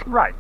Right.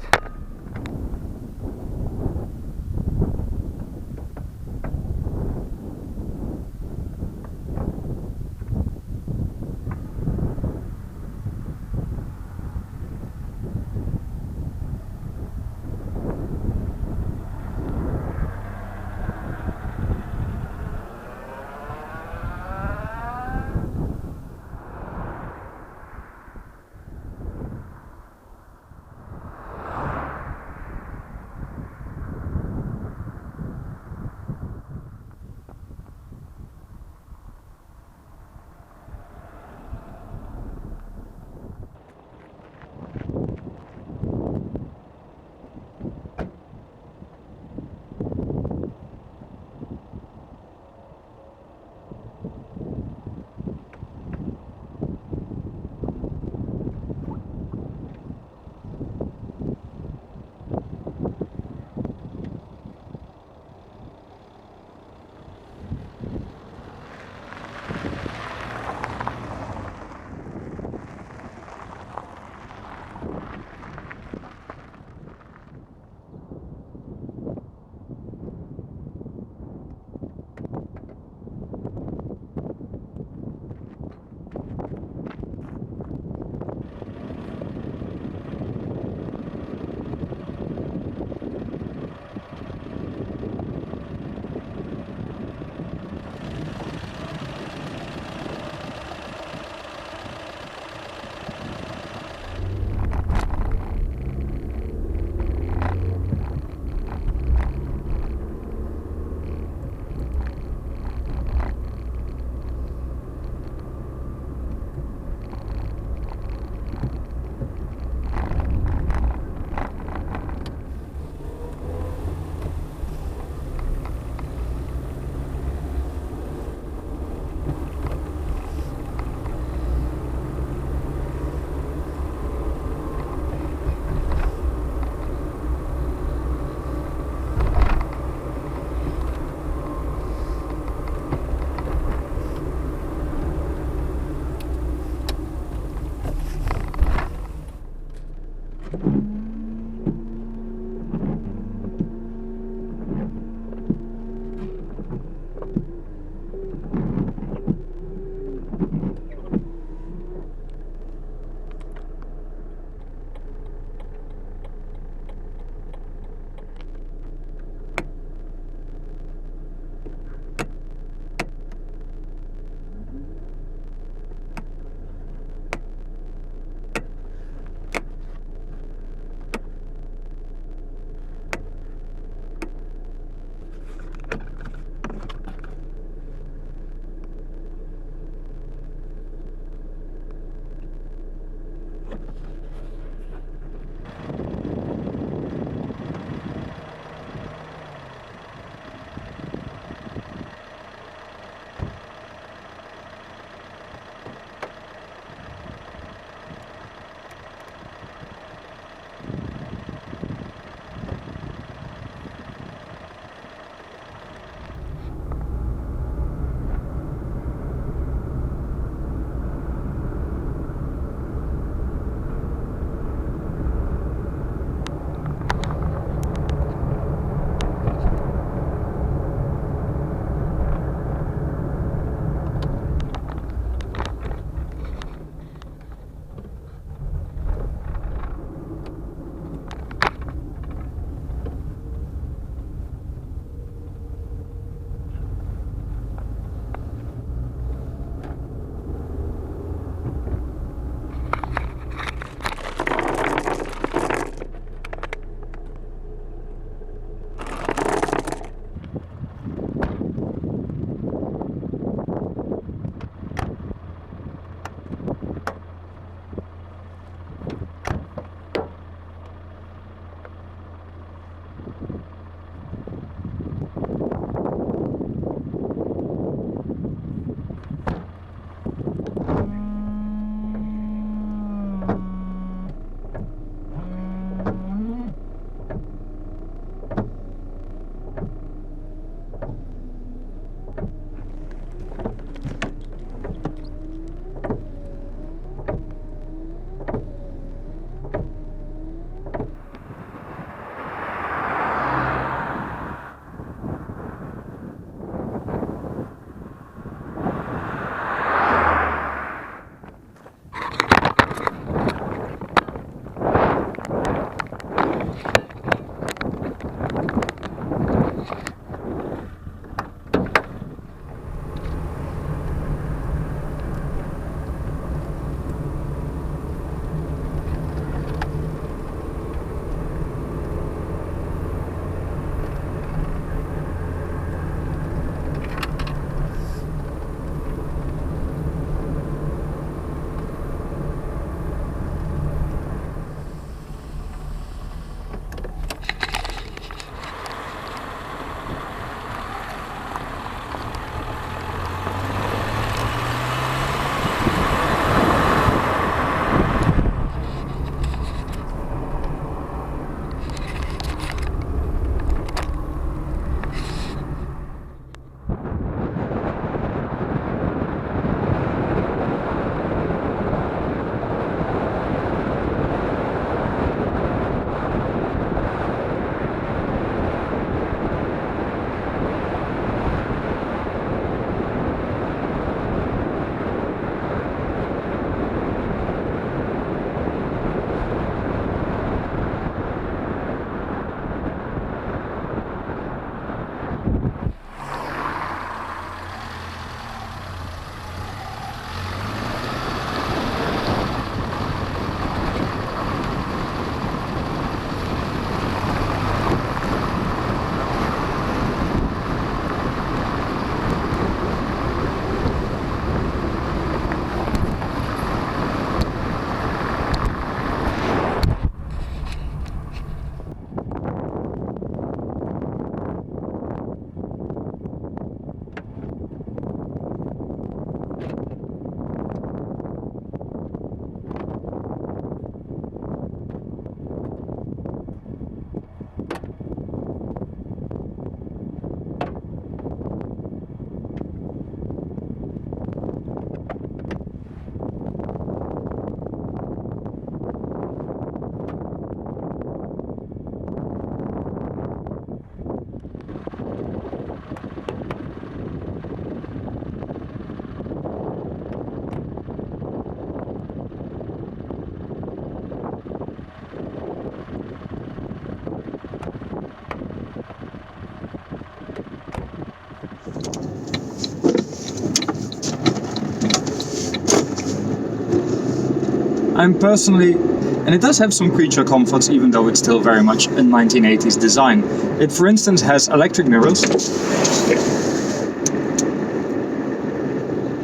I'm personally, and it does have some creature comforts even though it's still very much a 1980s design. It for instance has electric mirrors.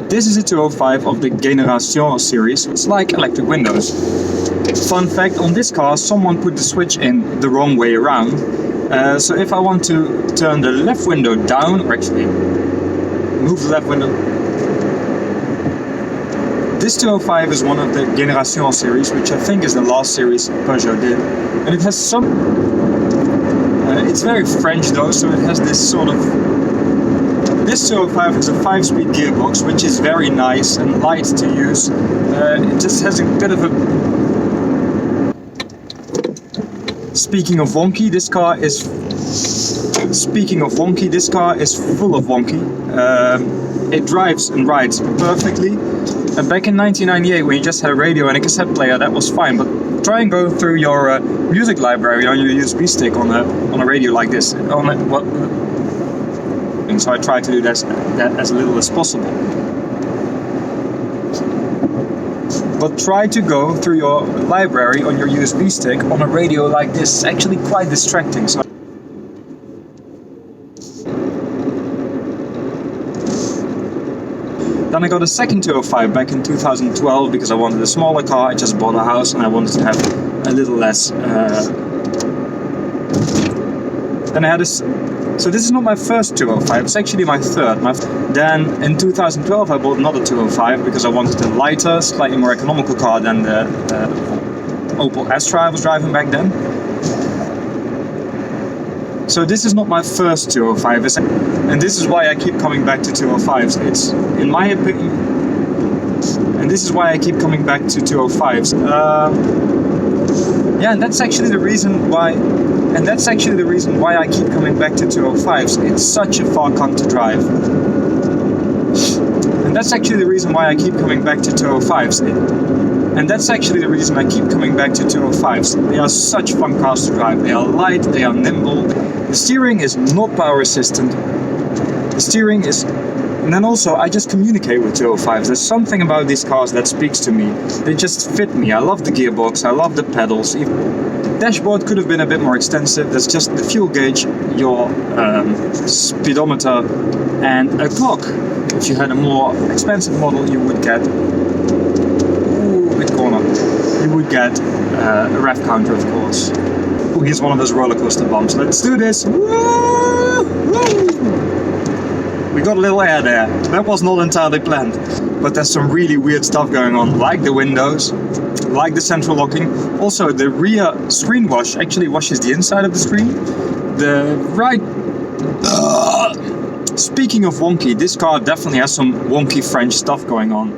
This is a 205 of the Generation series. It's like electric windows. Fun fact, on this car someone put the switch in the wrong way around. So if I want to turn the left window down, or actually move the left window. This 205 is one of the Generation series, which I think is the last series Peugeot did. And it has some... it's very French though, so it has this sort of... This 205 has a 5-speed gearbox, which is very nice and light to use. It just has a bit of a... Speaking of wonky, this car is full of wonky. It drives and rides perfectly. Back in 1998, when you just had a radio and a cassette player, that was fine. But try and go through your music library on your USB stick on a radio like this. And so I try to do that as little as possible. But try to go through your library on your USB stick on a radio like this. It's actually quite distracting. So then I got a second 205 back in 2012 because I wanted a smaller car. I just bought a house and I wanted to have a little less. Then I had this. So this is not my first 205, it's actually my third. Then in 2012 I bought another 205 because I wanted a lighter, slightly more economical car than the Opel Astra I was driving back then. So this is not my first 205, and this is why I keep coming back to 205s. It's, in my opinion, and this is why I keep coming back to 205s. Yeah, and that's actually the reason why. And that's actually the reason why I keep coming back to 205s. It's such a far cunt to drive. And that's actually the reason why I keep coming back to 205s. And that's actually the reason I keep coming back to 205s. They are such fun cars to drive. They are light, they are nimble. The steering is not power assistant. The steering is... And then also, I just communicate with 205s. There's something about these cars that speaks to me. They just fit me. I love the gearbox, I love the pedals. The dashboard could have been a bit more extensive. There's just the fuel gauge, your speedometer, and a clock. If you had a more expensive model, you would get... Ooh, bit corner. You would get a rev counter, of course. Ooh, here's one of those roller coaster bumps. Let's do this! Woo! Woo! We got a little air there. That was not entirely planned. But there's some really weird stuff going on, like the windows, like the central locking. Also, the rear screen wash actually washes the inside of the screen. The right... Speaking of wonky, this car definitely has some wonky French stuff going on.